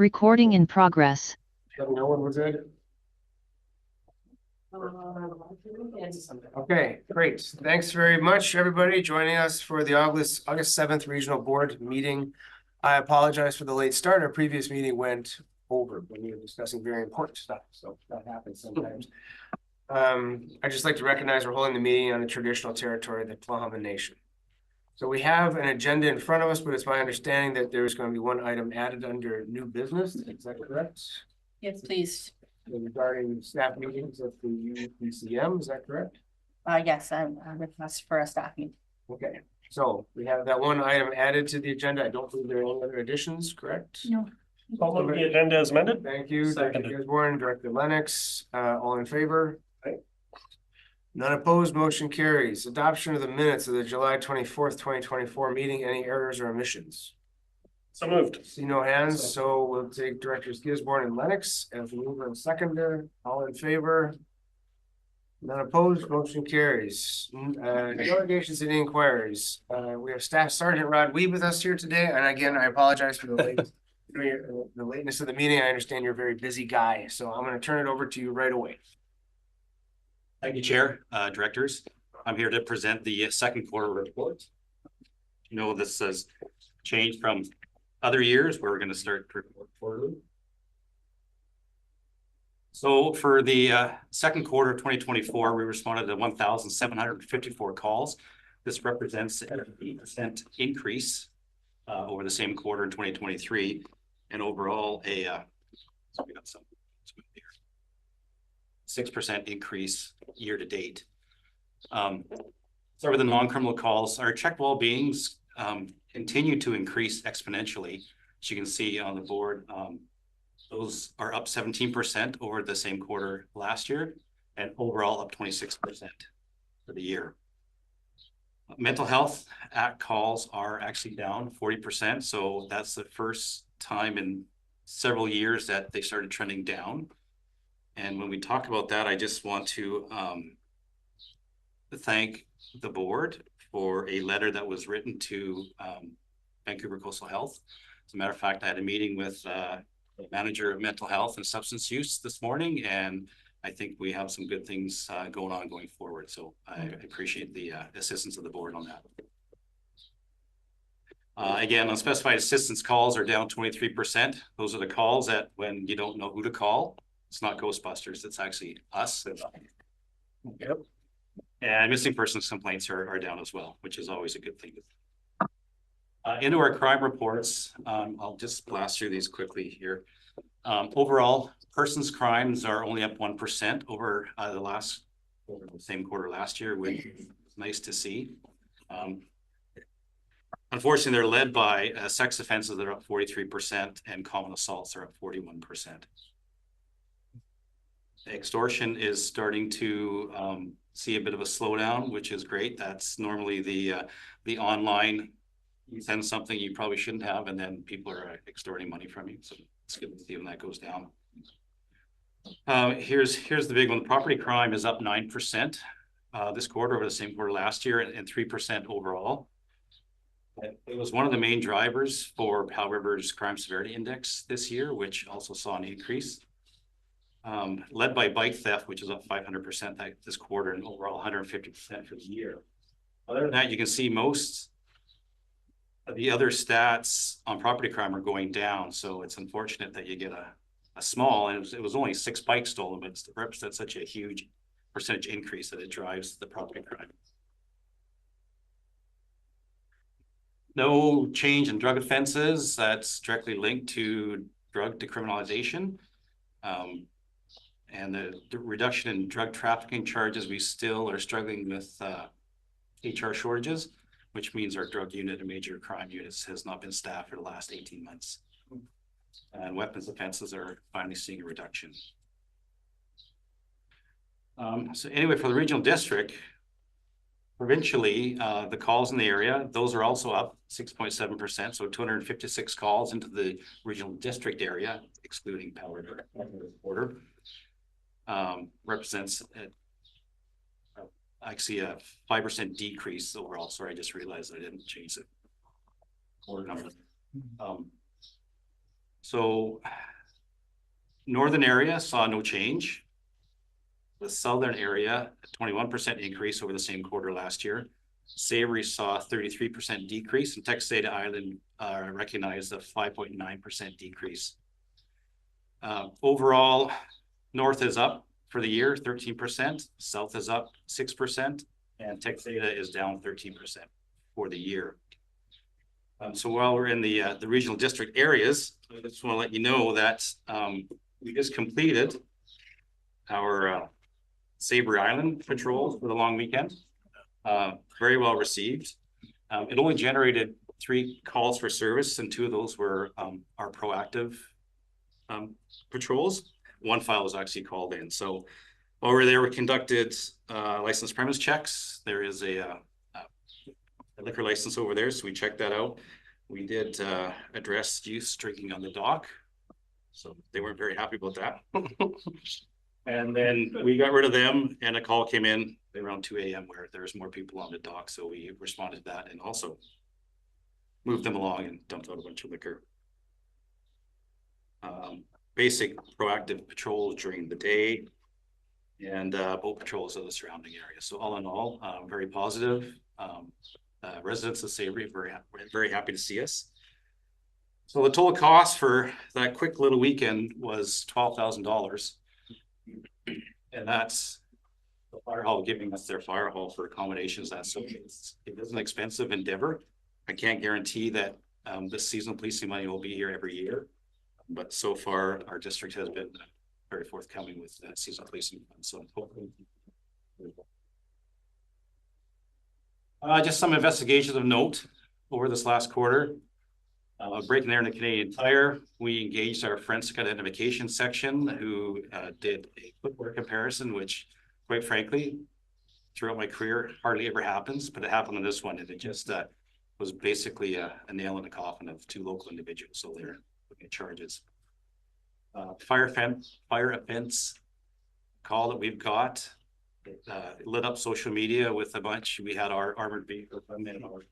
Recording in progress. No one was good. Okay, great. Thanks very much, everybody, joining us for the August 7th Regional Board meeting. I apologize for the late start. Our previous meeting went over when we were discussing very important stuff, so that happens sometimes. I'd just like to recognize we're holding the meeting on the traditional territory of the Tla'amin Nation. So we have an agenda in front of us, but it's my understanding that there is going to be one item added under new business. Is that correct? Yes, please. Regarding staff meetings at the UPCM, is that correct? Yes, I request for a staff meeting. Okay, so we have that one item added to the agenda. I don't believe there are any other additions, correct? No. Follow the agenda as amended. Thank you, Dr. Gisborne, Director Lennox, all in favor? Aye. None opposed, motion carries. Adoption of the minutes of the July 24th, 2024 meeting. Any errors or omissions? So moved. See no hands, so we'll take Directors Gisborne and Lennox as mover and seconder. All in favor? None opposed, motion carries. Delegations and inquiries. We have Staff Sergeant Rod Weed with us here today, and again, I apologize for the lateness of the meeting. I understand you're a very busy guy, so I'm going to turn it over to you right away. Thank you, Chair, Directors. I'm here to present the second quarter report. You know, this has changed from other years where we're going to start report quarterly. So for the second quarter of 2024, we responded to 1,754 calls. This represents an 8% increase over the same quarter in 2023, and overall so we got some 6% increase year to date. Start with the non-criminal calls. Our checked well-beings continue to increase exponentially. As you can see on the board, those are up 17% over the same quarter last year, and overall up 26% for the year. Mental health act calls are actually down 40%. So that's the first time in several years that they started trending down. And when we talk about that, I just want to thank the board for a letter that was written to Vancouver Coastal Health. As a matter of fact, I had a meeting with the manager of mental health and substance use this morning, and I think we have some good things going forward. So I appreciate the assistance of the board on that. Again, unspecified assistance calls are down 23%. Those are the calls that when you don't know who to call. It's not Ghostbusters, it's actually us. Yep. And missing persons complaints are down as well, which is always a good thing. Into our crime reports, I'll just blast through these quickly here. Overall, persons crimes are only up 1% over the same quarter last year, which is nice to see. Unfortunately, they're led by sex offenses that are up 43% and common assaults are up 41%. Extortion is starting to see a bit of a slowdown, which is great. That's normally the online, you send something you probably shouldn't have, and then people are extorting money from you. So it's good to see when that goes down. Here's the big one. Property crime is up 9% this quarter over the same quarter last year, and 3% overall. It was one of the main drivers for Powell River's Crime Severity Index this year, which also saw an increase. Led by bike theft, which is up 500% this quarter, and overall 150% for the year. Other than that, you can see most of the other stats on property crime are going down. So it's unfortunate that you get a small, and it was only 6 bikes stolen, but it represents such a huge percentage increase that it drives the property crime. No change in drug offenses. That's directly linked to drug decriminalization. And the reduction in drug trafficking charges, we still are struggling with HR shortages, which means our drug unit and major crime units has not been staffed for the last 18 months. And weapons offenses are finally seeing a reduction. So anyway, for the regional district, provincially, the calls in the area, those are also up 6.7%. So 256 calls into the regional district area, excluding Powell River border. Represents actually a 5% decrease overall. Sorry, I just realized I didn't change the order number. So northern area saw no change. The southern area, a 21% increase over the same quarter last year. Savory saw a 33% decrease, and Texada Island recognized a 5.9% decrease. Overall, north is up for the year 13%, south is up 6%, and Texada is down 13% for the year. So while we're in the regional district areas, I just want to let you know that we just completed our Savory Island patrol for the long weekend. Very well received. It only generated 3 calls for service, and 2 of those were our proactive patrols. 1 file was actually called in. So while we're there, we conducted license premise checks. There is a liquor license over there, so we checked that out. We did address youth drinking on the dock, so they weren't very happy about that. And then we got rid of them, and a call came in around 2 a.m. where there's more people on the dock, so we responded to that and also moved them along and dumped out a bunch of liquor. Basic proactive patrols during the day, and boat patrols of the surrounding area. So all in all, very positive. Residents of Savory were very happy to see us. So the total cost for that quick little weekend was $12,000. And that's the fire hall giving us their fire hall for accommodations. It is an expensive endeavor. I can't guarantee that this seasonal policing money will be here every year, but so far our district has been very forthcoming with seasonal policing. So hopefully. Just some investigations of note over this last quarter. Breaking there in the Canadian Tire, we engaged our forensic identification section who did a footwear comparison, which quite frankly, throughout my career, hardly ever happens, but it happened on this one. And it just was basically a nail in the coffin of 2 local individuals. So they're looking at charges. Fire offense call that we've got. It lit up social media with a bunch. We had our armored vehicle come in, our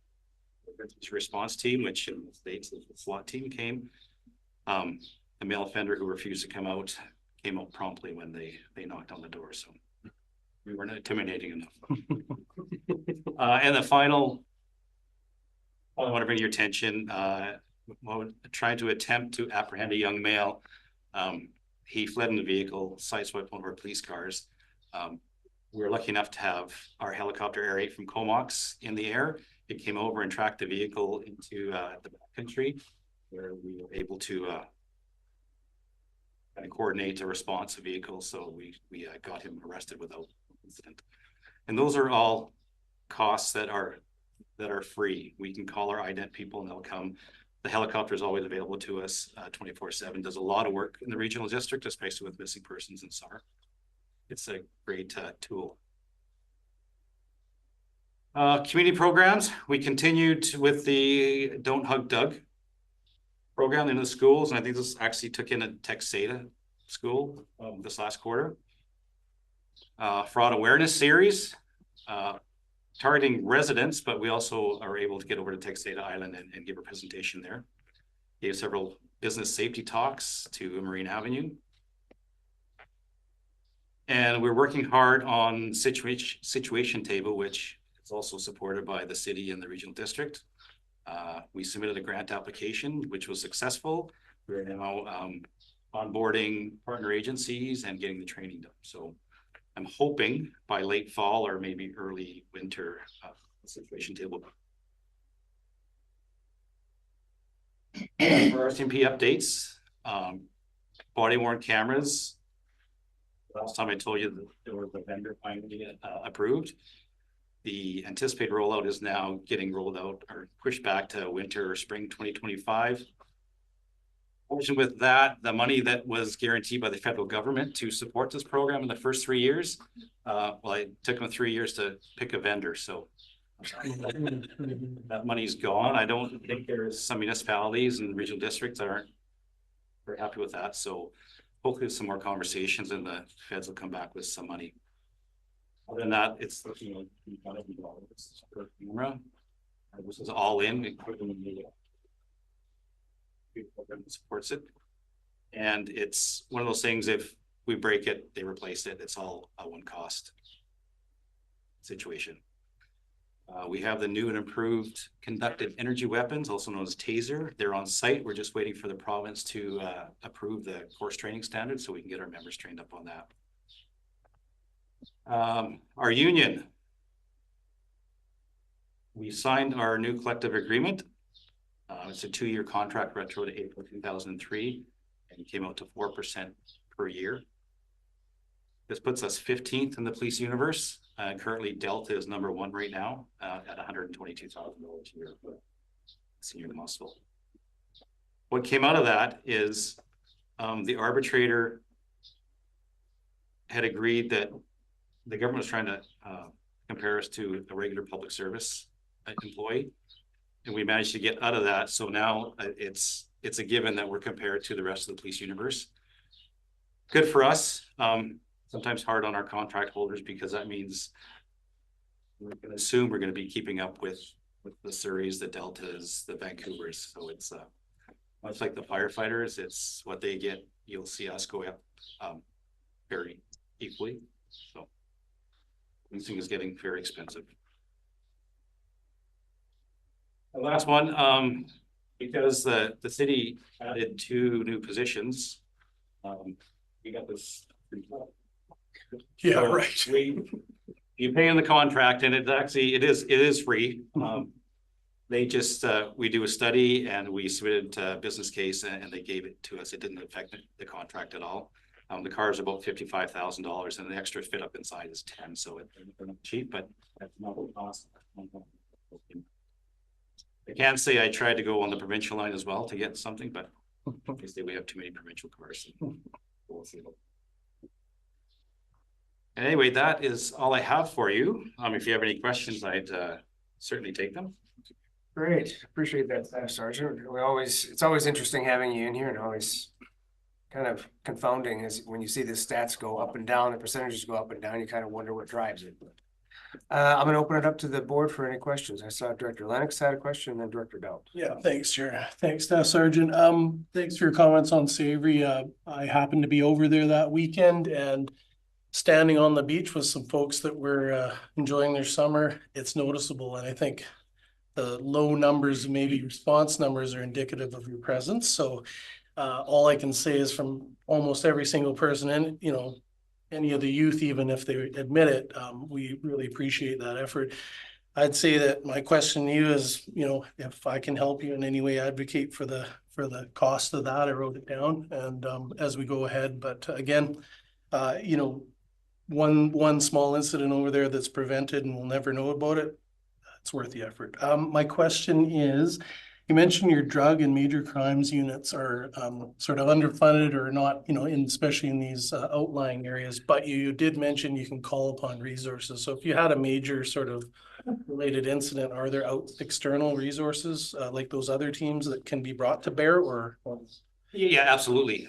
response team, which in the States, the SWAT team came. The male offender who refused to come out came out promptly when they knocked on the door. So we weren't intimidating enough. And the final, I want to bring your attention, trying to attempt to apprehend a young male. He fled in the vehicle, sideswiped one of our police cars. We were lucky enough to have our helicopter Air 8 from Comox in the air. It came over and tracked the vehicle into the backcountry, where we were able to kind of coordinate a response to vehicle. So we got him arrested without incident. And those are all costs that are free. We can call our ident people and they'll come. The helicopter is always available to us 24/7. Does a lot of work in the regional district, especially with missing persons and SAR. It's a great tool. Community programs. We continued with the Don't Hug Doug program in the schools. And I think this actually took in a Texada school this last quarter. Fraud awareness series, targeting residents, but we also are able to get over to Texada Island and give a presentation there. Gave several business safety talks to Marine Avenue. And we're working hard on situation table, which is also supported by the city and the regional district. We submitted a grant application, which was successful. We're now onboarding partner agencies and getting the training done. So I'm hoping by late fall or maybe early winter, situation table. For RCMP updates, body worn cameras. Last time I told you that there was a vendor finally approved. The anticipated rollout is now getting rolled out or pushed back to winter or spring 2025. Fortunately with that, the money that was guaranteed by the federal government to support this program in the first 3 years, well, it took them 3 years to pick a vendor. So that money's gone. I don't think there's some municipalities and regional districts that aren't very happy with that. So hopefully some more conversations and the feds will come back with some money. Other than that, it's looking like $5,000 per camera. This is all in, including the program that supports it. And it's one of those things, if we break it, they replace it. It's all a one cost situation. We have the new and improved conducted energy weapons, also known as TASER. They're on site. We're just waiting for the province to approve the course training standards so we can get our members trained up on that. Our union. We signed our new collective agreement. It's a 2-year contract retro to April 2003 and came out to 4% per year. This puts us 15th in the police universe. Currently Delta is number 1 right now at $122,000 a year for senior muscle. What came out of that is the arbitrator had agreed that the government was trying to compare us to a regular public service employee, and we managed to get out of that. So now it's a given that we're compared to the rest of the police universe. Good for us. Sometimes hard on our contract holders because that means we're going to assume we're going to be keeping up with the Surreys, the Deltas, the Vancouvers. So it's much like the firefighters. It's what they get. You'll see us go up very equally. So policing is getting very expensive. The last one, because the city added 2 new positions, we got this. Yeah, So right. You pay in the contract, and it is free. They just we do a study and we submitted a business case and they gave it to us. It didn't affect the contract at all. The car is about $55,000 and the extra fit up inside is 10. So it's not cheap, but that's not what it costs. I can't say I tried to go on the provincial line as well to get something, but obviously we have too many provincial cars. Anyway, that is all I have for you. If you have any questions, I'd certainly take them. Great, appreciate that, Staff Sergeant. It's always interesting having you in here, and always kind of confounding is when you see the stats go up and down, the percentages go up and down, you kind of wonder what drives it. I'm gonna open it up to the board for any questions. I saw Director Lennox had a question, and then Director Belt. Yeah, thanks, Chair. Thanks, Staff Sergeant. Thanks for your comments on Savory. I happened to be over there that weekend and standing on the beach with some folks that were enjoying their summer. It's noticeable, and I think the low numbers, maybe response numbers, are indicative of your presence. So all I can say is from almost every single person, and any of the youth, even if they admit it, we really appreciate that effort. I'd say that my question to you is, if I can help you in any way advocate for the cost of that. I wrote it down, and as we go ahead. But again, one small incident over there that's prevented and we'll never know about it, it's worth the effort. My question is, you mentioned your drug and major crimes units are sort of underfunded or not, especially in these outlying areas, but you did mention you can call upon resources. So if you had a major sort of related incident, are there external resources like those other teams that can be brought to bear, or? Yeah, absolutely.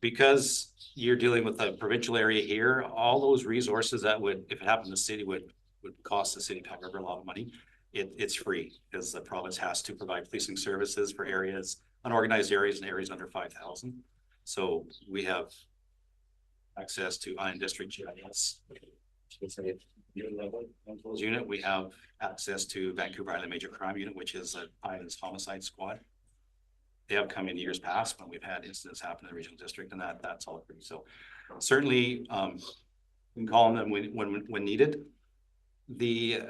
Because you're dealing with a provincial area here, all those resources that would, if it happened in the city, would cost the city of Powell River a lot of money. It's free because the province has to provide policing services for areas, unorganized areas and areas under 5,000. So we have access to Iron District GIS. Unit. We have access to Vancouver Island Major Crime Unit, which is an Islands Homicide Squad. They have come in years past when we've had incidents happen in the regional district, and that's all free. So certainly we can call on them when needed. The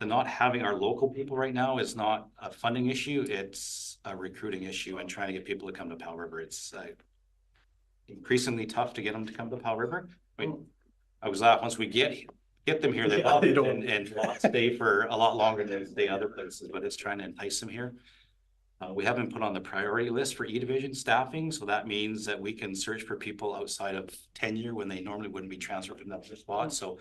not having our local people right now is not a funding issue, it's a recruiting issue and trying to get people to come to Powell River. It's increasingly tough to get them to come to Powell River. I mean, I was laughing once we get them here, they love it and stay for a lot longer than stay other places, but it's trying to entice them here. We haven't put on the priority list for E-Division staffing, so that means that we can search for people outside of tenure when they normally wouldn't be transferred from that spot. So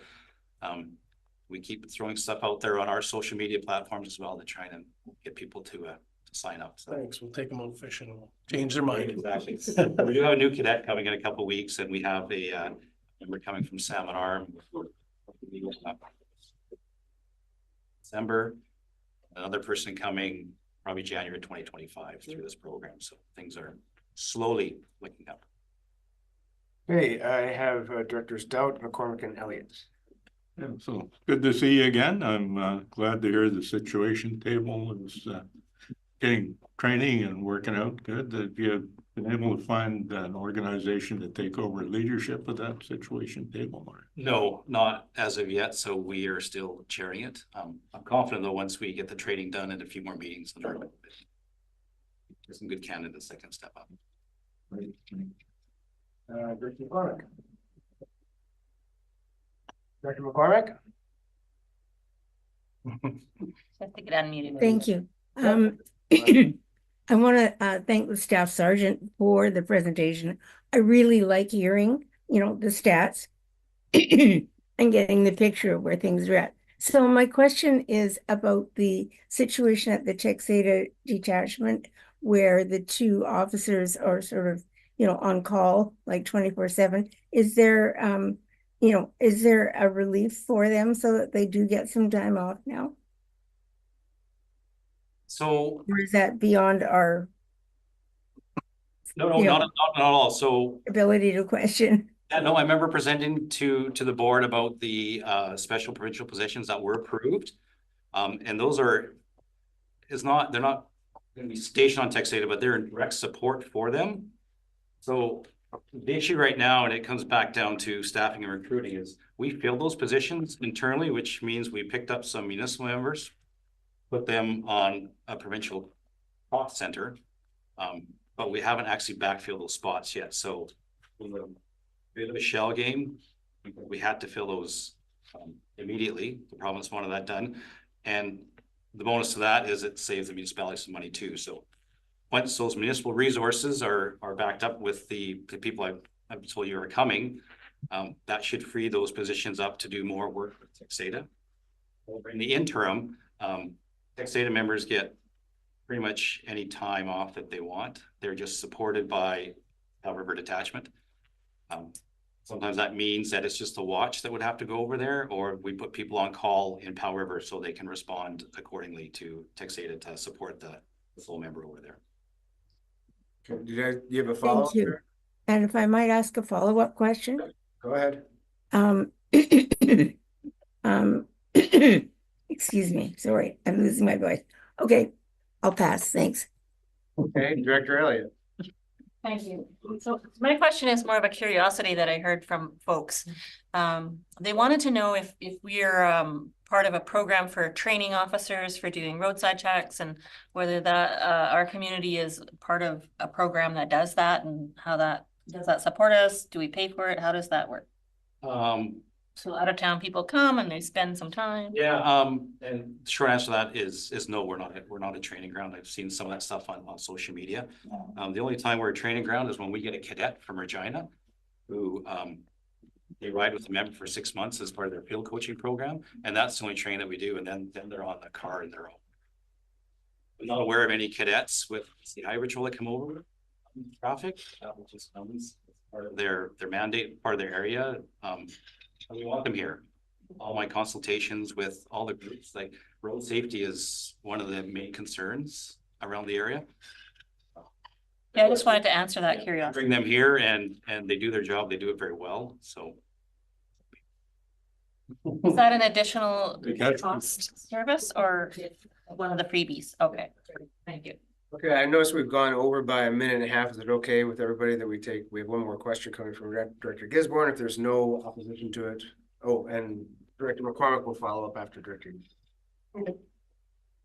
we keep throwing stuff out there on our social media platforms as well to try and get people to sign up. So. Thanks. We'll take them out fishing. We'll change their mind. Exactly. We do have a new cadet coming in a couple of weeks, and we have a member coming from Salmon Arm. December. Another person coming probably January 2025 through this program. So things are slowly waking up. Okay, I have Directors Stout, McCormick and Elliott. Yeah, so good to see you again. I'm glad to hear the situation table is getting training and working out good. Have you been able to find an organization to take over leadership of that situation table? No, not as of yet. So we are still chairing it. I'm confident though, once we get the training done and a few more meetings, there's some good candidates that can step up. Director McCormick. Director McCormick? Just to get unmuted. Thank you. Yep. I want to thank the staff sergeant for the presentation. I really like hearing, the stats and getting the picture of where things are at. So my question is about the situation at the Texada detachment where the two officers are sort of, on call like 24/7. Is there, is there a relief for them so that they do get some time off now? So Or is that beyond our no, Yeah. not at all. So ability to question? yeah, no, I remember presenting to the board about the special provincial positions that were approved. And those they're not going to be stationed on Texada, but they're in direct support for them. So the issue right now, and it comes back down to staffing and recruiting, is we filled those positions internally, which means we picked up some municipal members, put them on a provincial cost center. But we haven't actually backfilled those spots yet. So a bit of a shell game. We had to fill those immediately. The province wanted that done. And the bonus to that is it saves the municipality some money too. So once those municipal resources are backed up with the people I've told you are coming, that should free those positions up to do more work with Texada. In the interim, Texada members get pretty much any time off that they want. They're just supported by Powell River Detachment. Sometimes that means that it's just a watch that would have to go over there, or we put people on call in Powell River so they can respond accordingly to Texada to support the full member over there. Okay, do you have a follow-up? Thank you. And if I might ask a follow-up question? Go ahead. Excuse me, sorry, I'm losing my voice. Okay, I'll pass, thanks. Okay, Director Elliott. Thank you. So my question is more of a curiosity that I heard from folks. They wanted to know if we're part of a program for training officers for doing roadside checks, and whether that our community is part of a program that does that, and how does that support us? Do we pay for it? How does that work? So out of town people come and they spend some time. Yeah, and the short answer to that is no, we're not a training ground. I've seen some of that stuff on social media. The only time we're a training ground is when we get a cadet from Regina who they ride with a member for 6 months as part of their field coaching program, and that's the only training that we do. And then they're on the car and they're home. I'm not aware of any cadets with the high patrol that come over traffic. Which is part of their mandate, part of their area. We want them here. All my consultations with all the groups, like road safety is one of the main concerns around the area. Yeah, I just wanted to answer that curiosity. Bring them here and they do their job. They do it very well. So Is that an additional Yes. cost service or one of the freebies? Okay, thank you. Okay, I noticed we've gone over by a minute and a half. Is it okay with everybody that we have one more question coming from Director Gisborne if there's no opposition to it? Oh, and Director McCormick will follow up after Director.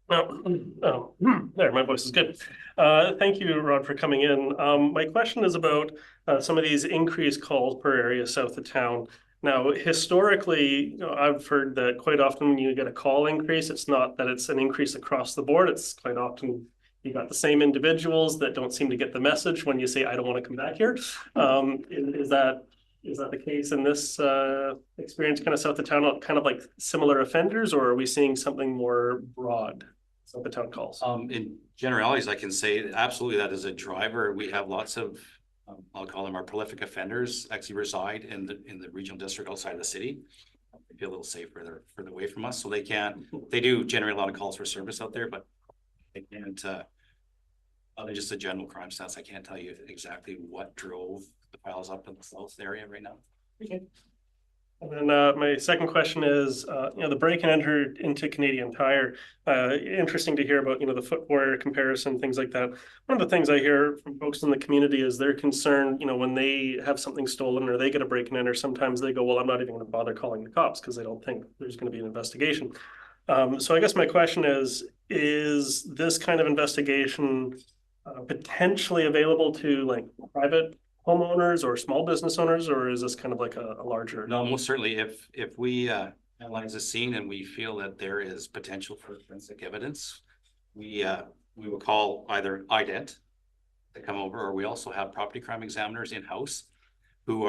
Well, there, my voice is good. Thank you, Rod, for coming in. My question is about some of these increased calls per area south of town. Now, historically, I've heard that quite often when you get a call increase, it's not that it's an increase across the board. It's quite often you got the same individuals that don't seem to get the message when you say, I don't want to come back here. Is that the case in this experience kind of south of town, kind of like similar offenders, or are we seeing something more broad south of town calls? in generalities, I can say absolutely that is a driver. We have lots of, I'll call them our prolific offenders, actually reside in the regional district outside of the city. They feel a little safer, they're further away from us, so they do generate a lot of calls for service out there, but they can't Other just the general crime stats, I can't tell you exactly what drove the piles up in the south area right now. Okay. And then my second question is, the break and enter into Canadian Tire. Interesting to hear about, the footwear comparison, things like that. One of the things I hear from folks in the community is they're concerned, when they have something stolen or they get a break and enter, sometimes they go, well, I'm not even going to bother calling the cops because they don't think there's going to be an investigation. So I guess my question is this kind of investigation potentially available to like private homeowners or small business owners, or is this kind of like a larger? No, most certainly, if we analyze the scene and we feel that there is potential for forensic evidence, we will call either IDENT to come over, or we also have property crime examiners in-house who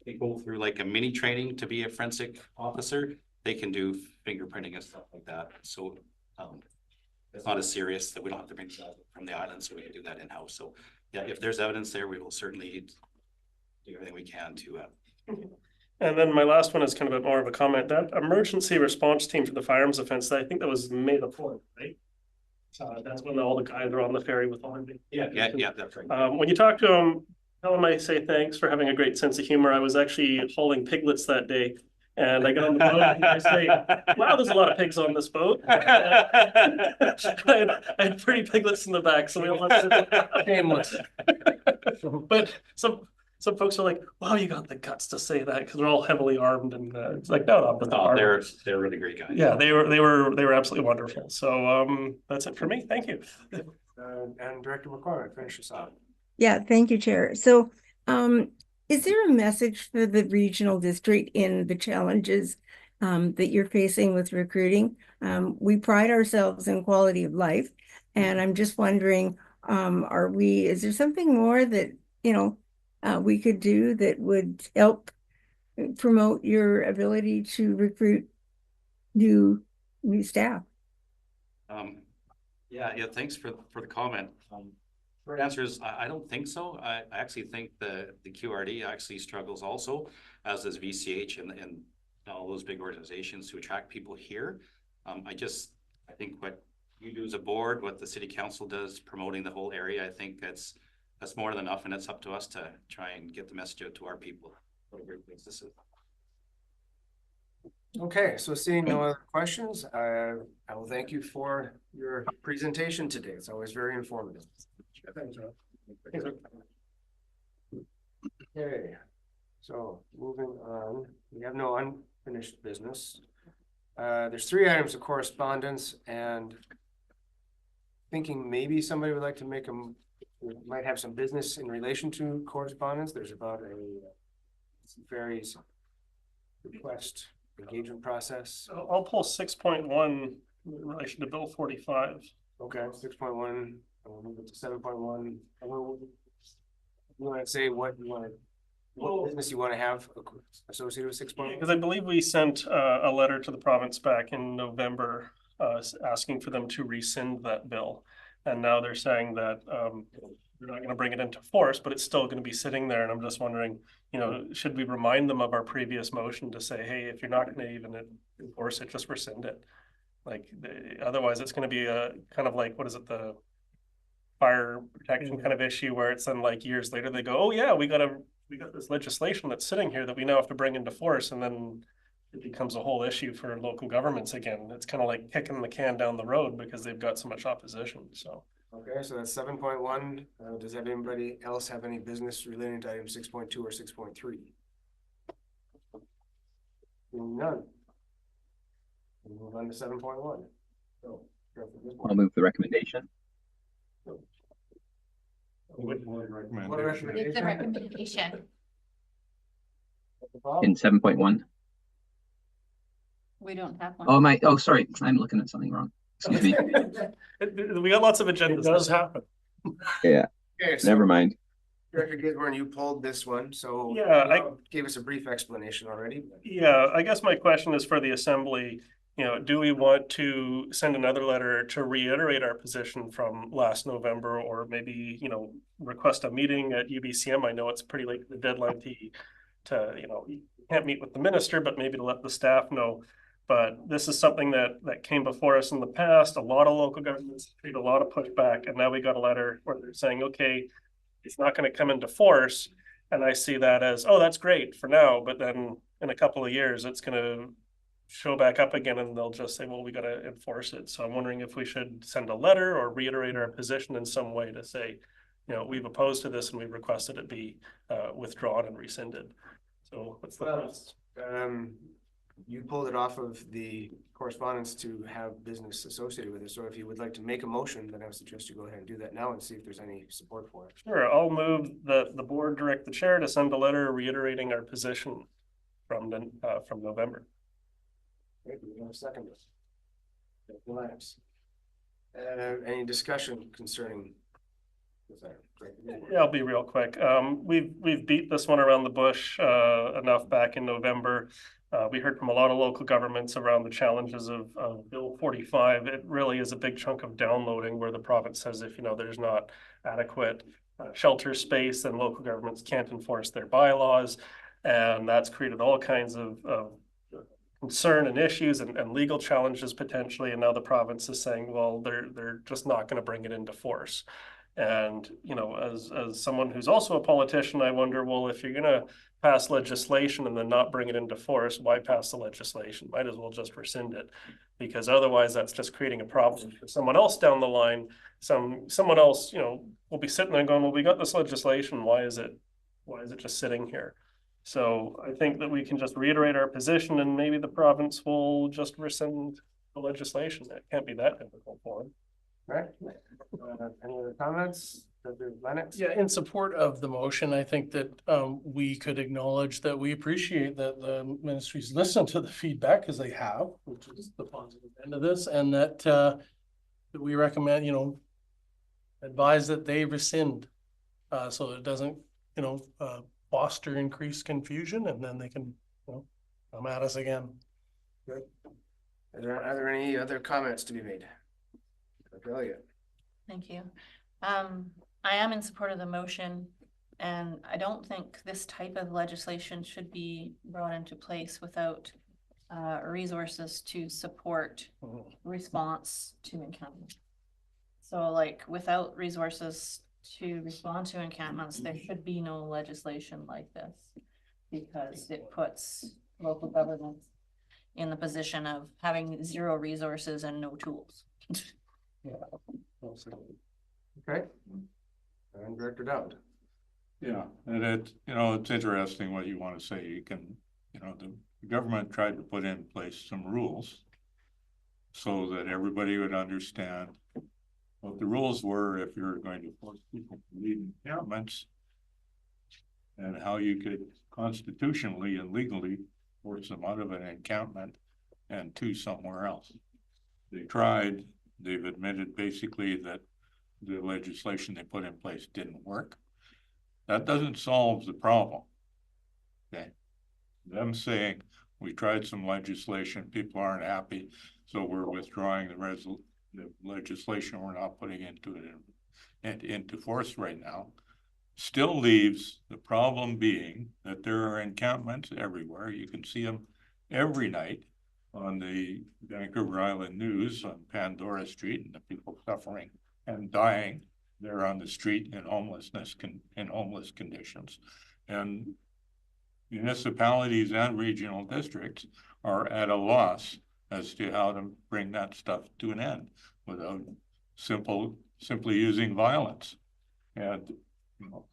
they go through like a mini training to be a forensic officer. They can do fingerprinting and stuff like that. So it's not as serious that we don't have to bring that from the island, so we can do that in-house. So yeah, if there's evidence there, we will certainly do everything we can to. And then my last one is kind of more of a comment. That emergency response team for the firearms offense, I think that was May the 4th, right? That's when all the guys are on the ferry with all the. Yeah, that's right. When you talk to them, tell them I say thanks for having a great sense of humor. I was actually hauling piglets that day. And I got on the boat and I say, wow, there's a lot of pigs on this boat. I had pretty piglets in the back, so we all shameless. But some folks are like, wow, you got the guts to say that, because they're all heavily armed, and it's like, no, they're really great guys. Yeah, they were absolutely wonderful. So that's it for me. Thank you. And Director McCormick, finish us off. Yeah, thank you, Chair. So, is there a message for the regional district in the challenges that you're facing with recruiting? We pride ourselves in quality of life, and I'm just wondering, is there something more that, we could do that would help promote your ability to recruit new staff? Yeah, thanks for the comment. Short answer is I don't think so. I actually think the QRD actually struggles also, as does VCH and all those big organizations to attract people here. I think what you do as a board, what the city council does promoting the whole area, I think that's more than enough, and it's up to us to try and get the message out to our people. What a great place this is. Okay, so seeing no other questions, I will thank you for your presentation today. It's always very informative. Thanks, Rob. Okay, so moving on, we have no unfinished business. There's 3 items of correspondence, and thinking maybe somebody would like to might have some business in relation to correspondence. There's about a ferries request engagement process. I'll pull 6.1 in relation to Bill 45. Okay, 6.1. We'll move it to 7.1. You want to say what business you want to have associated with 6.1? Because I believe we sent a letter to the province back in November asking for them to rescind that bill. And now they're saying that they're not going to bring it into force, but it's still going to be sitting there. And I'm just wondering, should we remind them of our previous motion to say, hey, if you're not going to even enforce it, just rescind it. Like, otherwise it's going to be a kind of like, what is it, the fire protection kind of issue, where it's then like years later they go, oh yeah, we got this legislation that's sitting here that we now have to bring into force, and then it becomes a whole issue for local governments again. It's kind of like kicking the can down the road because they've got so much opposition. So okay, so that's 7.1. Does anybody else have any business relating to item 6.2 or 6.3? None. We'll move on to 7.1. So, I'll move the recommendation. What recommendation? It's the recommendation. In 7.1. We don't have one. Oh, sorry. I'm looking at something wrong. Excuse me. We got lots of agendas. It does happen. Yeah, Okay, so never mind. Director Gisborne, you pulled this one, so Yeah, I gave us a brief explanation already. Yeah, I guess my question is for the assembly, do we want to send another letter to reiterate our position from last November, or maybe, request a meeting at UBCM? I know it's pretty late, the deadline to you can't meet with the minister, but maybe to let the staff know But this is something that came before us in the past. A lot of local governments treat a lot of pushback, and now we got a letter where they're saying, okay, it's not going to come into force. And I see that as, oh, that's great for now, but then in a couple of years, it's going to show back up again, and they'll just say, well, we got to enforce it. So I'm wondering if we should send a letter or reiterate our position in some way to say, you know, we've opposed to this and we've requested it be withdrawn and rescinded. So what's the best? You pulled it off of the correspondence to have business associated with it. So if you would like to make a motion, then I would suggest you go ahead and do that now and see if there's any support for it. Sure, I'll move that the board direct the chair to send a letter reiterating our position from November. Okay, do we have a second? Lance. Any discussion concerning this item? Yeah, I'll be real quick. We've beat this one around the bush enough back in November. We heard from a lot of local governments around the challenges of Bill 45. It really is a big chunk of downloading where the province says if, you know, there's not adequate shelter space, then local governments can't enforce their bylaws. And that's created all kinds of concern and issues and legal challenges potentially. And now the province is saying, well, they're just not going to bring it into force. And, you know, as someone who's also a politician, I wonder, well, if you're going to pass legislation and then not bring it into force, why pass the legislation? Might as well just rescind it, because otherwise that's just creating a problem for someone else down the line. Someone else, you know, will be sitting there going, well, we got this legislation. Why is it just sitting here? So I think that we can just reiterate our position, and maybe the province will just rescind the legislation. It can't be that difficult for them. Right. Any other comments? Dr. Lennox? Yeah, in support of the motion, I think that we could acknowledge that we appreciate that the ministries listen to the feedback, because they have, which is the positive end of this, and that we recommend, you know, advise that they rescind so that it doesn't, you know, foster increased confusion, and then they can, you know, come at us again. Good. Are there any other comments to be made? Brilliant. Thank you. I am in support of the motion, and I don't think this type of legislation should be brought into place without resources to support response to encampment. So like without resources to respond to encampments, there should be no legislation like this, because it puts local governments in the position of having zero resources and no tools. Yeah. Okay. And Director Dowd. Yeah, and it's interesting what you want to say. You can, the government tried to put in place some rules so that everybody would understand what the rules were if you're going to force people to leave encampments, and how you could constitutionally and legally force them out of an encampment and to somewhere else. They've admitted basically that the legislation they put in place didn't work. That doesn't solve the problem. Okay. Them saying we tried some legislation, people aren't happy, so we're withdrawing the legislation, we're not putting into force right now, still leaves the problem being that there are encampments everywhere. You can see them every night on the Vancouver Island News on Pandora Street, and the people suffering and dying there on the street in homeless conditions. And municipalities and regional districts are at a loss as to how to bring that stuff to an end without simply using violence. And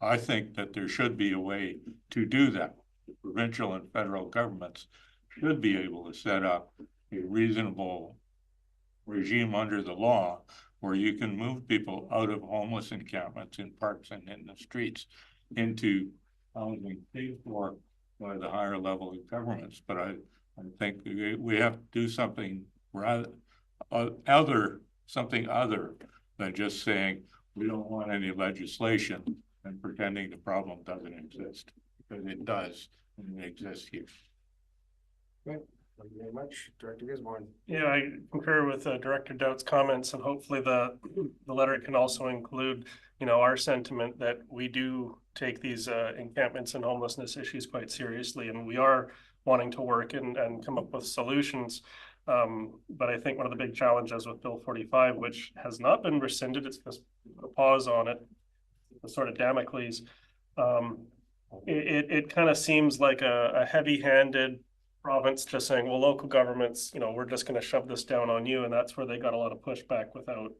I think that there should be a way to do that. The provincial and federal governments should be able to set up a reasonable regime under the law where you can move people out of homeless encampments in parks and in the streets into housing paid for by the higher level of governments. But I think we have to do something other than just saying we don't want any legislation and pretending the problem doesn't exist, because it does, and it exists here. Great. Thank you very much. Director Gisborne. Yeah, I concur with Director Dowd's comments, and hopefully the letter can also include, our sentiment that we do take these encampments and homelessness issues quite seriously, and we are wanting to work and come up with solutions. But I think one of the big challenges with Bill 45, which has not been rescinded, it's just a pause on it, the sort of Damocles. It kind of seems like a heavy-handed province just saying, well, local governments, we're just going to shove this down on you. And that's where they got a lot of pushback without,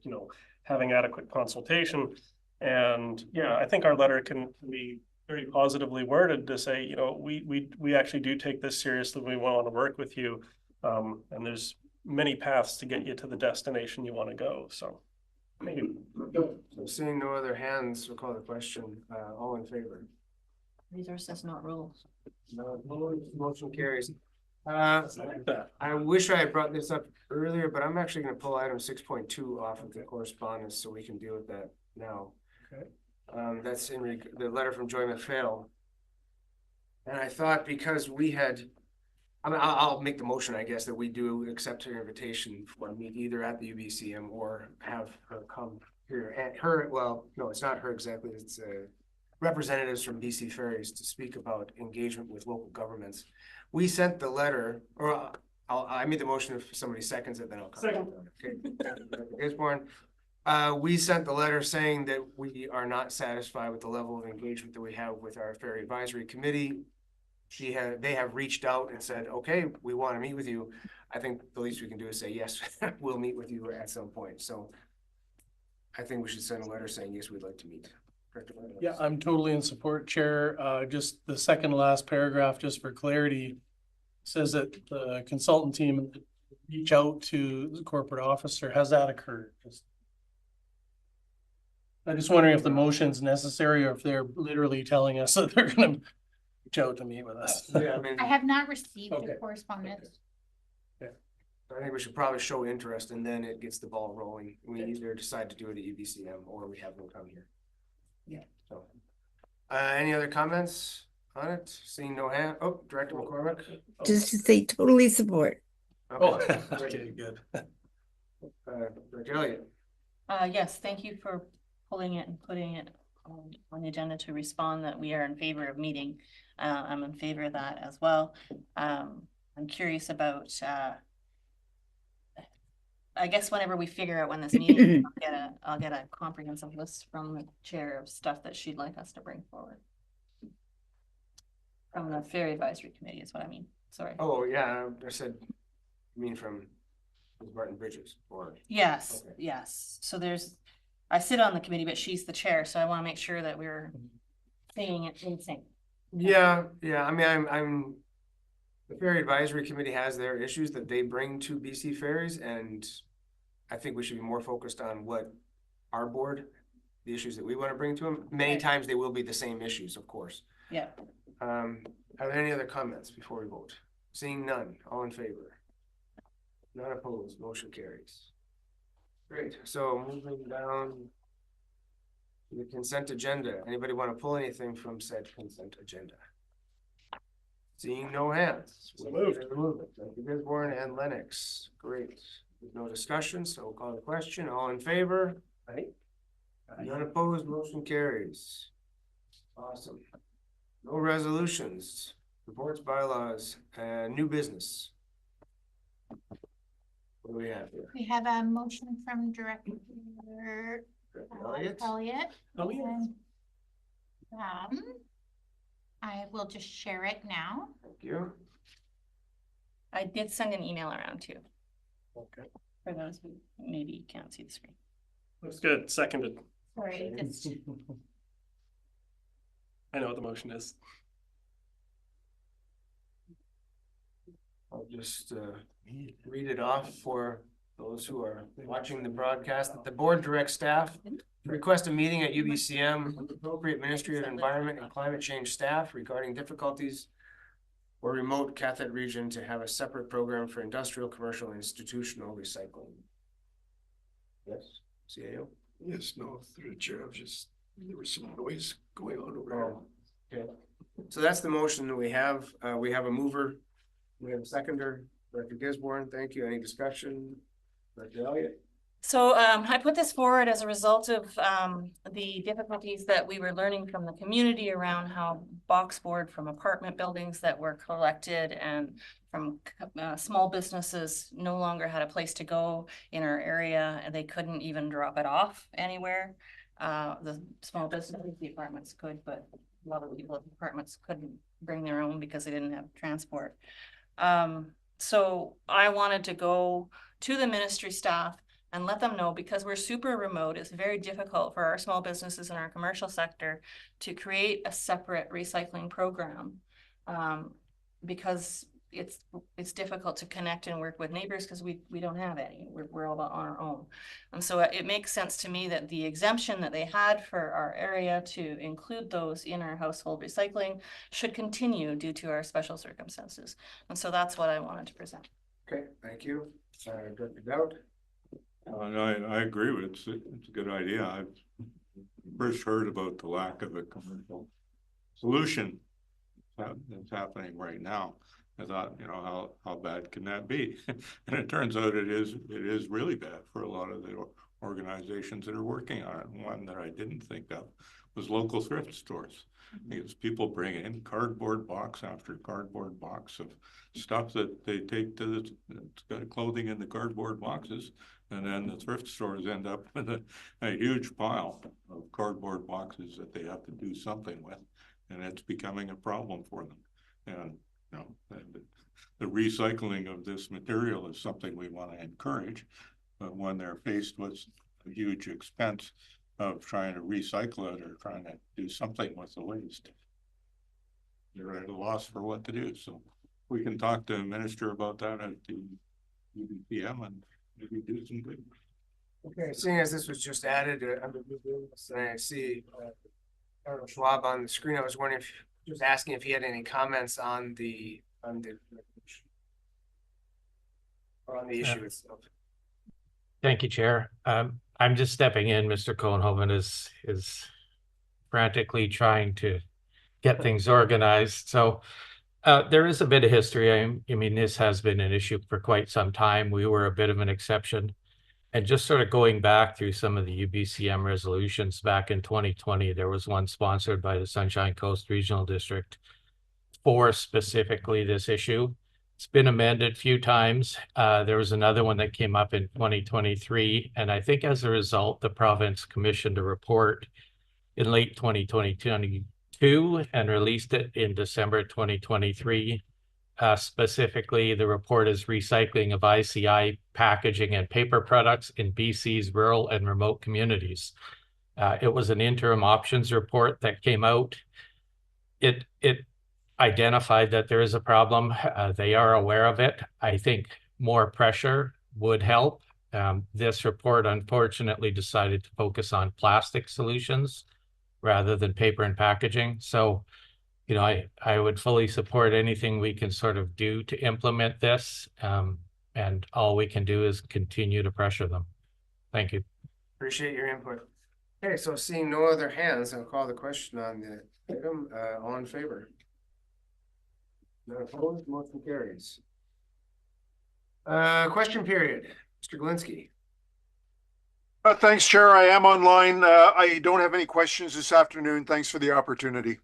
having adequate consultation. And yeah, I think our letter can be very positively worded to say, we actually do take this seriously. We want to work with you. And there's many paths to get you to the destination you want to go. So maybe. So seeing no other hands, we'll call the question. All in favor? Resources, not rules. No opposed, motion carries. I wish I had brought this up earlier, but I'm actually gonna pull item 6.2 off of the correspondence so we can deal with that now. Okay. That's in the letter from Joy McPhail. And I thought because we had, I'll make the motion, I guess, that we do accept her invitation for meet either at the UBCM or have her come here. And her, well, no, it's not her exactly. It's representatives from BC Ferries to speak about engagement with local governments. We sent the letter, or I made the motion. If somebody seconds it, then I'll come. Second. Okay. Gisborne. We sent the letter saying that we are not satisfied with the level of engagement that we have with our ferry advisory committee. They have reached out and said, okay, we want to meet with you. I think the least we can do is say, yes, we'll meet with you at some point. So I think we should send a letter saying, yes, we'd like to meet. Yeah, I'm totally in support, Chair. Just the second last paragraph, just for clarity, says that the consultant team reach out to the corporate officer. Has that occurred? I'm just wondering if the motion's necessary or if they're literally telling us that they're gonna reach out to meet with us. Yeah, I mean, I have not received Okay. the correspondence. I think we should probably show interest and then it gets the ball rolling. We either decide to do it at UBCM or we have them come here. Yeah. So, any other comments on it? Seeing no hand, Director McCormick? Just to say totally support. Oh, Okay. okay, good. Director Elliott? Yes, thank you for pulling it and putting it on the agenda to respond that we are in favor of meeting. I'm in favor of that as well. I'm curious about, I guess whenever we figure out when this meeting, I'll get a comprehensive list from the chair of stuff that she'd like us to bring forward. From the Ferry Advisory Committee is what I mean, sorry. Oh, yeah, I said, you mean from Martin Bridges or? Yes, Okay. yes. So I sit on the committee, but she's the chair, so I want to make sure that we're saying it in sync. Yeah, I mean, I'm the Ferry Advisory Committee has their issues that they bring to BC Ferries, and I think we should be more focused on what our board, the issues that we want to bring to them. Many Right. times they will be the same issues, of course. Yeah. Are there any other comments before we vote? Seeing none, all in favor? None opposed, motion carries. Great, so moving down to the consent agenda. Anybody want to pull anything from said consent agenda? Seeing no hands. So moved. Thank you, Gisborne and Lennox. Great. There's no discussion, so we'll call the question. All in favor? Aye. None opposed, motion carries. Awesome. No resolutions, reports, bylaws, and new business. What do we have here? We have a motion from Director Elliott? Elliott. Oh, yeah. And, I will just share it now. Thank you. I did send an email around too, Okay. for those who maybe can't see the screen. Looks good. Seconded. Sorry, it's I know what the motion is. I'll just read it off for those who are watching the broadcast. That the board directs staff to request a meeting at UBCM with appropriate Ministry of Environment and Climate Change staff regarding difficulties or remote Catholic region to have a separate program for industrial, commercial, and institutional recycling. Yes, CAO? Yes, no, through the chair, there was some noise going on over here. Oh, okay. So that's the motion that we have. We have a mover. We have a seconder, Director Gisborne. Thank you. Any discussion? Director Elliott? So I put this forward as a result of the difficulties that we were learning from the community around how box board from apartment buildings that were collected and from small businesses no longer had a place to go in our area, and they couldn't even drop it off anywhere. The small businesses, the apartments could, but a lot of people at the apartments couldn't bring their own because they didn't have transport. So I wanted to go to the ministry staff and let them know, because we're super remote, it's very difficult for our small businesses in our commercial sector to create a separate recycling program. Because it's difficult to connect and work with neighbors because we don't have any. We're all on our own. And so it makes sense to me that the exemption that they had for our area to include those in our household recycling should continue due to our special circumstances. And so that's what I wanted to present. Okay, thank you. Director Dowd. I agree with it. It's a good idea. I've first heard about the lack of a commercial solution that's happening right now. I thought, you know, how bad can that be? And it turns out it is really bad for a lot of the organizations that are working on it. And one that I didn't think of was local thrift stores. Because people bring in cardboard box after cardboard box of stuff that they take to the clothing in the cardboard boxes, and then the thrift stores end up with a huge pile of cardboard boxes that they have to do something with, and it's becoming a problem for them. And you know, the recycling of this material is something we want to encourage, but when they're faced with a huge expense of trying to recycle it or trying to do something with the waste, they're at a loss for what to do. So we can talk to the minister about that at the UBPM and maybe do some good. Okay, seeing as this was just added under new business, and I see Colonel Schwab on the screen, I was wondering if, just asking if he had any comments on the issue itself. Thank you, Chair. I'm just stepping in. Mr. Cohenhoven is frantically trying to get things organized. So there is a bit of history. I mean, this has been an issue for quite some time. We were a bit of an exception. And just sort of going back through some of the UBCM resolutions back in 2020, there was one sponsored by the Sunshine Coast Regional District for specifically this issue. It's been amended a few times. There was another one that came up in 2023. And I think as a result, the province commissioned a report in late 2022 and released it in December 2023. Specifically, the report is recycling of ICI packaging and paper products in BC's rural and remote communities. It was an interim options report that came out. It identified that there is a problem. They are aware of it. I think more pressure would help. This report unfortunately decided to focus on plastic solutions rather than paper and packaging. So, you know, I would fully support anything we can sort of do to implement this. And all we can do is continue to pressure them. Thank you. Appreciate your input. Okay, so seeing no other hands, I'll call the question on the item. All in favor? None opposed, motion carries. Question period. Mr. Galinsky. Thanks, Chair. I am online. I don't have any questions this afternoon. Thanks for the opportunity.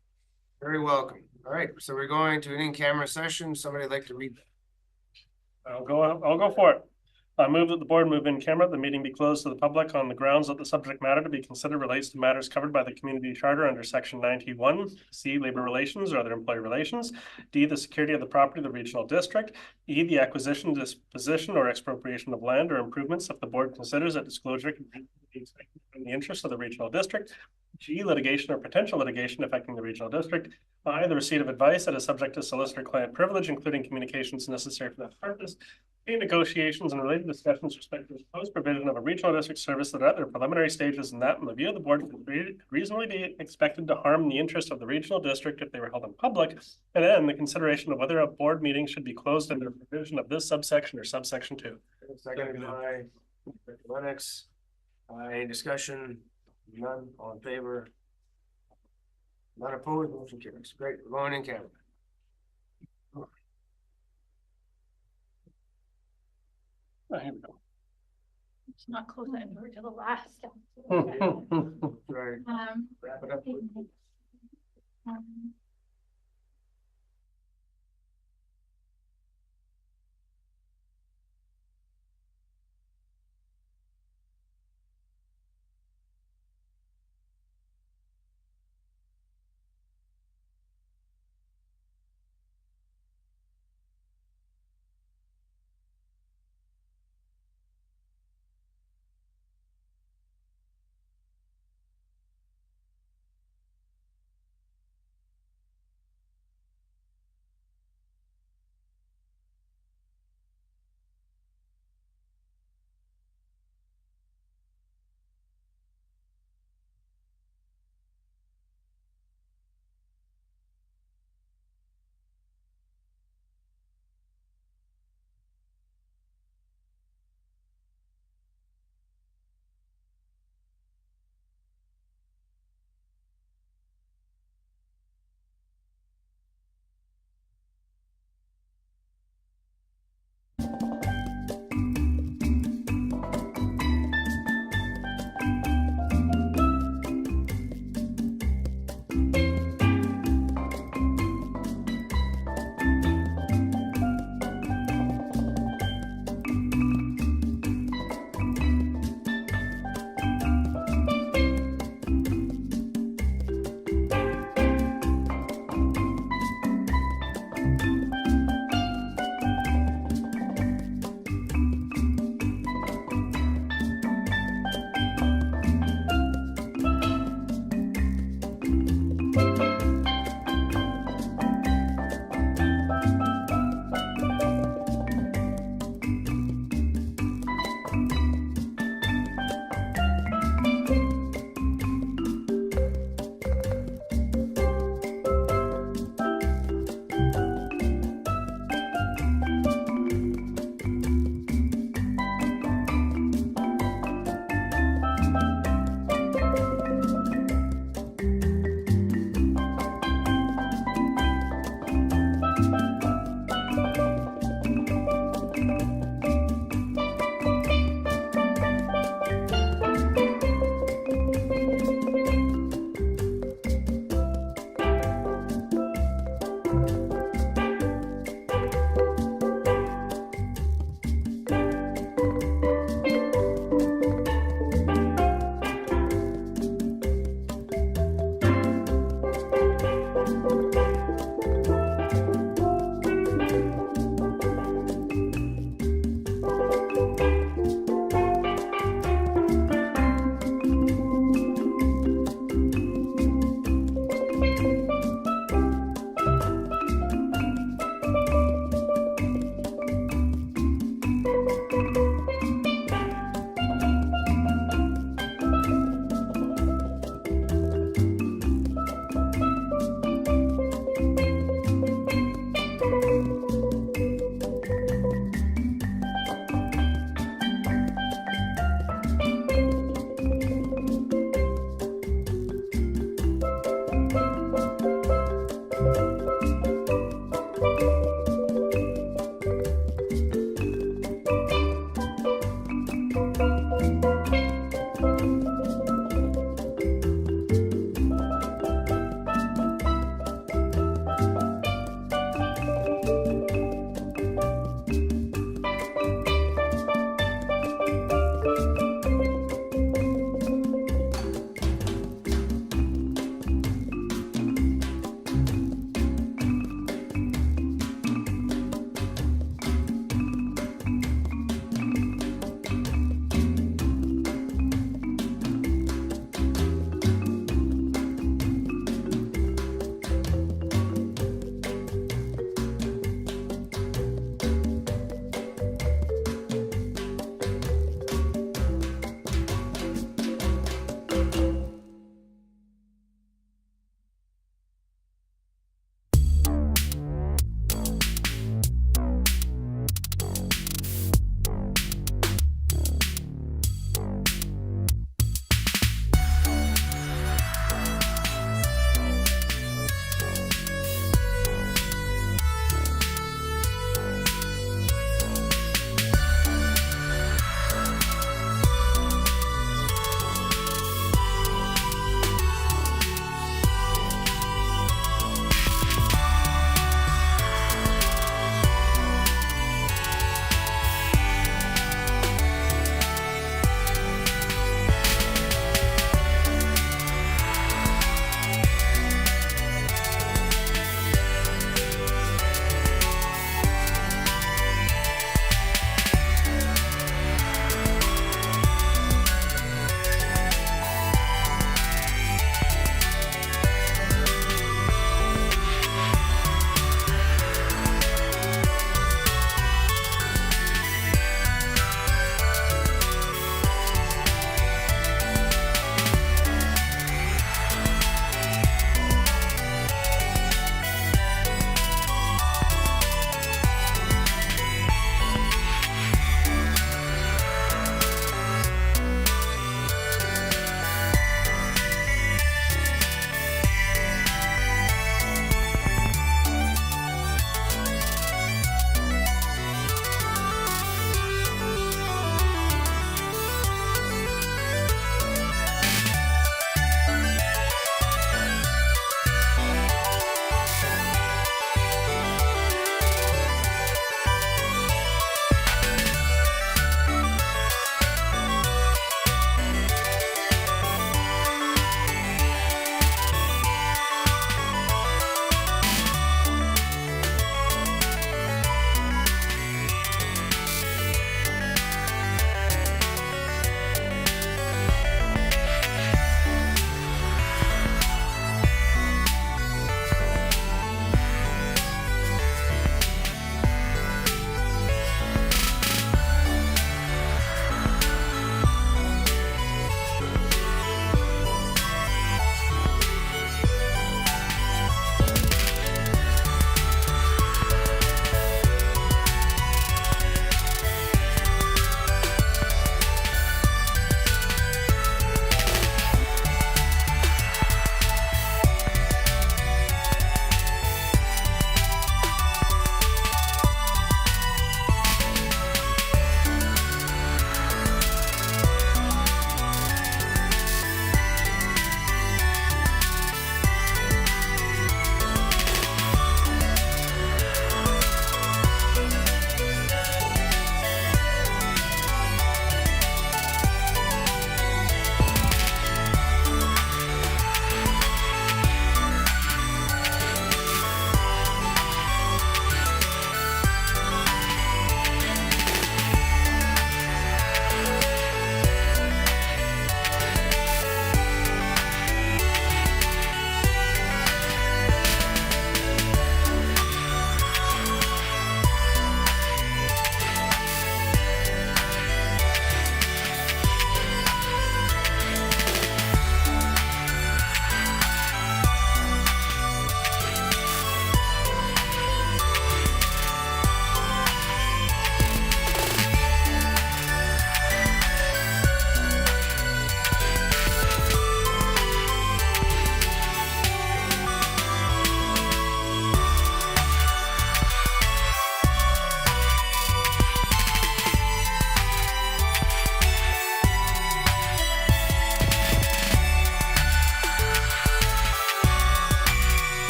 Very welcome. All right, so we're going to an in-camera session. Somebody like to read that? I'll go for it. I move that the board move in camera, the meeting be closed to the public on the grounds that the subject matter to be considered relates to matters covered by the community charter under section 91, C, labor relations or other employee relations, D, the security of the property of the regional district, E, the acquisition, disposition or expropriation of land or improvements if the board considers that disclosure can be expected in the interest of the regional district, G, litigation or potential litigation affecting the regional district, I, the receipt of advice that is subject to solicitor-client privilege, including communications necessary for that purpose, A, negotiations and related discussions respect to the proposed provision of a regional district service that are at their preliminary stages, and that in the view of the board could reasonably be expected to harm the interest of the regional district if they were held in public, and then the consideration of whether a board meeting should be closed under provision of this subsection or subsection 2. Seconded by Director Lennox. Any discussion? None. All in favor? None opposed, motion carries. Great, we're going in camera. Here we go. Not close that door to the last. Right. Wrap it up. Um,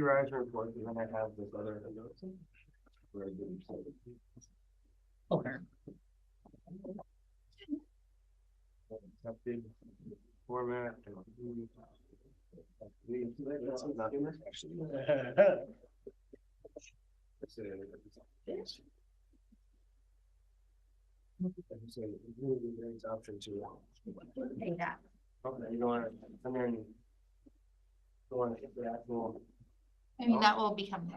rise report, and then I have this other. Okay. Updated format. Option two. Yeah. Okay, you don't want to, and then. Don't want to hit the actual. I mean, that will become.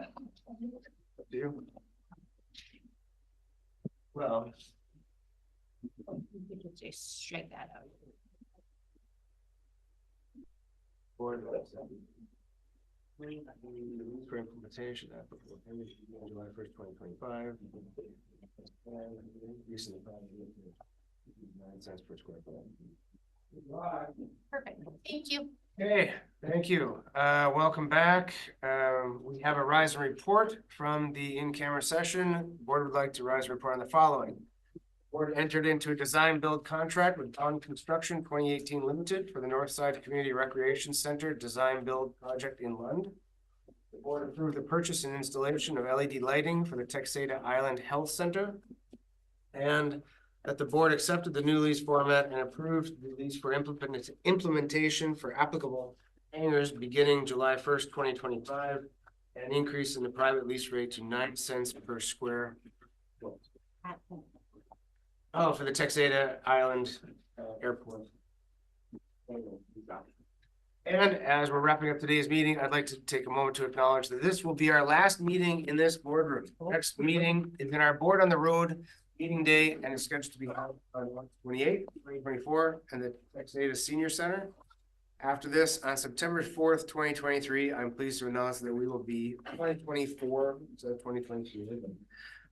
Do you? Well. We could just straight that out. Board website. For implementation, July 1st, 2025. And increase in the value of 9 cents per square foot. Perfect. Thank you. Okay, thank you. Welcome back. We have a rise and report from the in-camera session. Board would like to rise and report on the following. Board entered into a design build contract with Dawn Construction 2018 Limited for the Northside Community Recreation Center design build project in Lund. The board approved the purchase and installation of LED lighting for the Texada Island Health Center. And that the board accepted the new lease format and approved the lease for implementation for applicable hangars beginning July 1st, 2025. An increase in the private lease rate to 9 cents per square foot. Oh, for the Texada Island Airport. And as we're wrapping up today's meeting, I'd like to take a moment to acknowledge that this will be our last meeting in this boardroom. Next meeting is in our Board on the Road meeting day, and it's scheduled to be held on March 28th, 2024, and the Texada Senior Center. After this, on September 4th, 2023, I'm pleased to announce that we will be 2024 instead of 2023.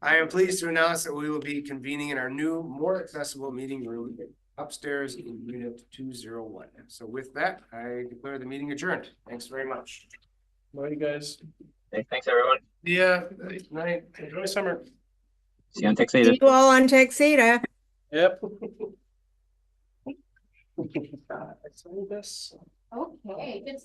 I am pleased to announce that we will be convening in our new, more accessible meeting room upstairs in unit 201. So with that, I declare the meeting adjourned. Thanks very much. Bye, guys. Hey, thanks, everyone. Yeah, good night. Enjoy summer. See you on See Texada. you all on Texada. Yep. I signed this. Okay, good.